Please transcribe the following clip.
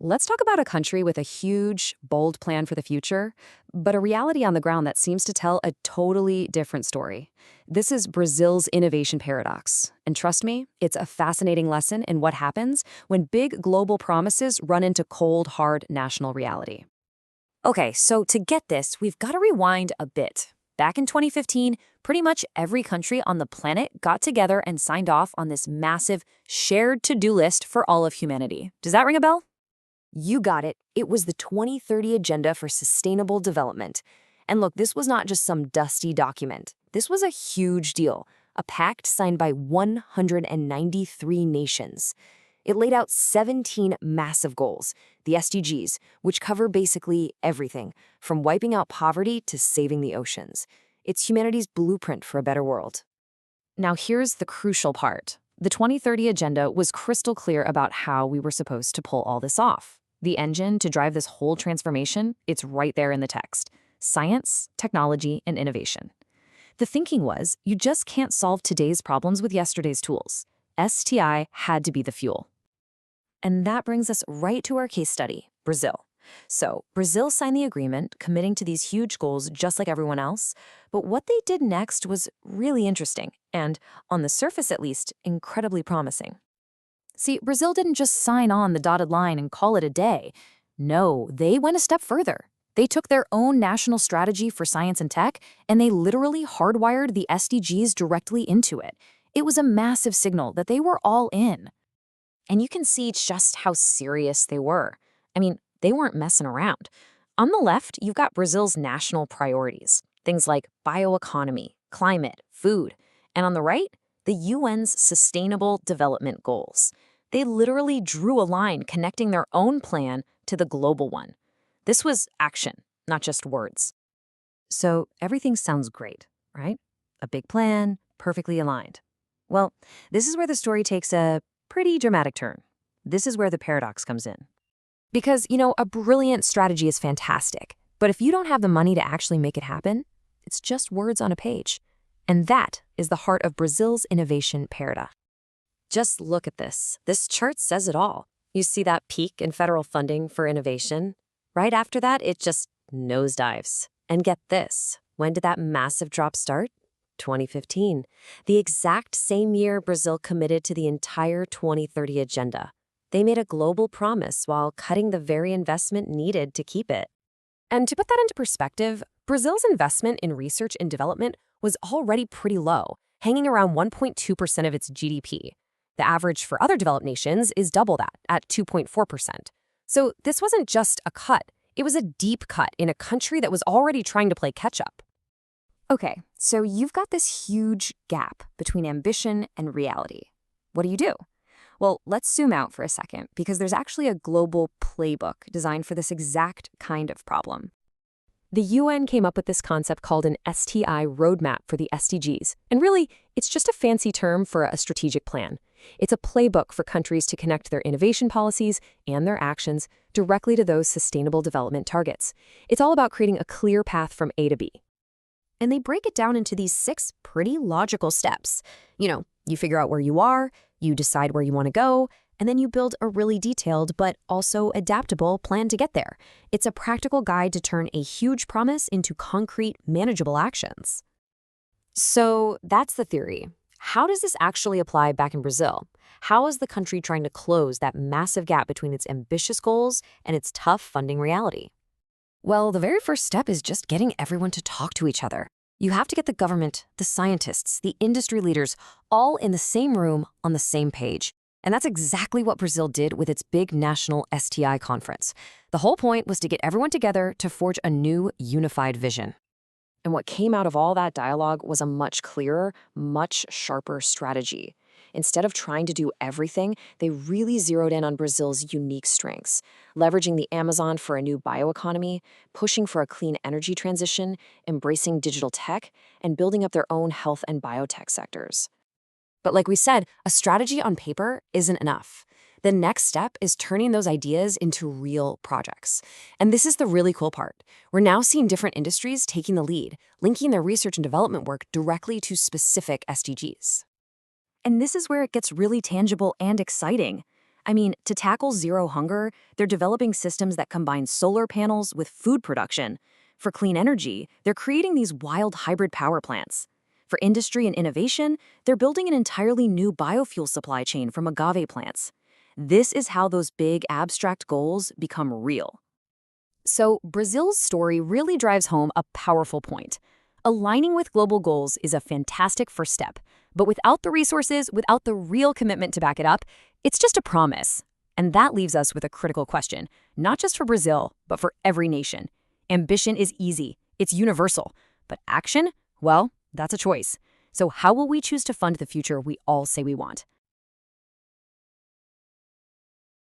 Let's talk about a country with a huge, bold plan for the future, but a reality on the ground that seems to tell a totally different story. This is Brazil's innovation paradox. And trust me, it's a fascinating lesson in what happens when big global promises run into cold, hard national reality. Okay, so to get this, we've got to rewind a bit. Back in 2015, pretty much every country on the planet got together and signed off on this massive shared to-do list for all of humanity. Does that ring a bell? You got it. It was the 2030 Agenda for Sustainable Development. And look, this was not just some dusty document. This was a huge deal, a pact signed by 193 nations. It laid out 17 massive goals, the SDGs, which cover basically everything, from wiping out poverty to saving the oceans. It's humanity's blueprint for a better world. Now here's the crucial part. The 2030 Agenda was crystal clear about how we were supposed to pull all this off. The engine to drive this whole transformation, it's right there in the text. Science, technology, and innovation. The thinking was, you just can't solve today's problems with yesterday's tools. STI had to be the fuel. And that brings us right to our case study, Brazil. So, Brazil signed the agreement, committing to these huge goals just like everyone else, but what they did next was really interesting, and, on the surface at least, incredibly promising. See, Brazil didn't just sign on the dotted line and call it a day. No, they went a step further. They took their own national strategy for science and tech, and they literally hardwired the SDGs directly into it. It was a massive signal that they were all in. And you can see just how serious they were. I mean, they weren't messing around. On the left, you've got Brazil's national priorities, things like bioeconomy, climate, food. And on the right, the UN's Sustainable Development Goals. They literally drew a line connecting their own plan to the global one. This was action, not just words. So everything sounds great, right? A big plan, perfectly aligned. Well, this is where the story takes a pretty dramatic turn. This is where the paradox comes in. Because, a brilliant strategy is fantastic, but if you don't have the money to actually make it happen, it's just words on a page. And that is the heart of Brazil's innovation paradox. Just look at this. This chart says it all. You see that peak in federal funding for innovation? Right after that, it just nosedives. And get this, when did that massive drop start? 2015, the exact same year Brazil committed to the entire 2030 Agenda. They made a global promise while cutting the very investment needed to keep it. And to put that into perspective, Brazil's investment in research and development was already pretty low, hanging around 1.2% of its GDP. The average for other developed nations is double that, at 2.4%. So this wasn't just a cut, it was a deep cut in a country that was already trying to play catch-up. Okay, so you've got this huge gap between ambition and reality. What do you do? Well, let's zoom out for a second, because there's actually a global playbook designed for this exact kind of problem. The UN came up with this concept called an STI roadmap for the SDGs, and really, it's just a fancy term for a strategic plan. It's a playbook for countries to connect their innovation policies and their actions directly to those sustainable development targets. It's all about creating a clear path from A to B. And they break it down into these 6 pretty logical steps. You figure out where you are, you decide where you want to go, and then you build a really detailed but also adaptable plan to get there. It's a practical guide to turn a huge promise into concrete, manageable actions. So that's the theory. How does this actually apply back in Brazil? How is the country trying to close that massive gap between its ambitious goals and its tough funding reality? Well, the very first step is just getting everyone to talk to each other. You have to get the government, the scientists, the industry leaders, all in the same room on the same page. And that's exactly what Brazil did with its big national STI conference. The whole point was to get everyone together to forge a new, unified vision. And what came out of all that dialogue was a much clearer, much sharper strategy. Instead of trying to do everything, they really zeroed in on Brazil's unique strengths, leveraging the Amazon for a new bioeconomy, pushing for a clean energy transition, embracing digital tech, and building up their own health and biotech sectors. But like we said, a strategy on paper isn't enough. The next step is turning those ideas into real projects. And this is the really cool part. We're now seeing different industries taking the lead, linking their research and development work directly to specific SDGs. And this is where it gets really tangible and exciting. I mean, to tackle zero hunger, they're developing systems that combine solar panels with food production. For clean energy, they're creating these wild hybrid power plants. For industry and innovation, they're building an entirely new biofuel supply chain from agave plants. This is how those big abstract goals become real. So, Brazil's story really drives home a powerful point. Aligning with global goals is a fantastic first step, but without the resources, without the real commitment to back it up, it's just a promise. And that leaves us with a critical question, not just for Brazil, but for every nation. Ambition is easy, it's universal, but action? Well, that's a choice. So how will we choose to fund the future we all say we want?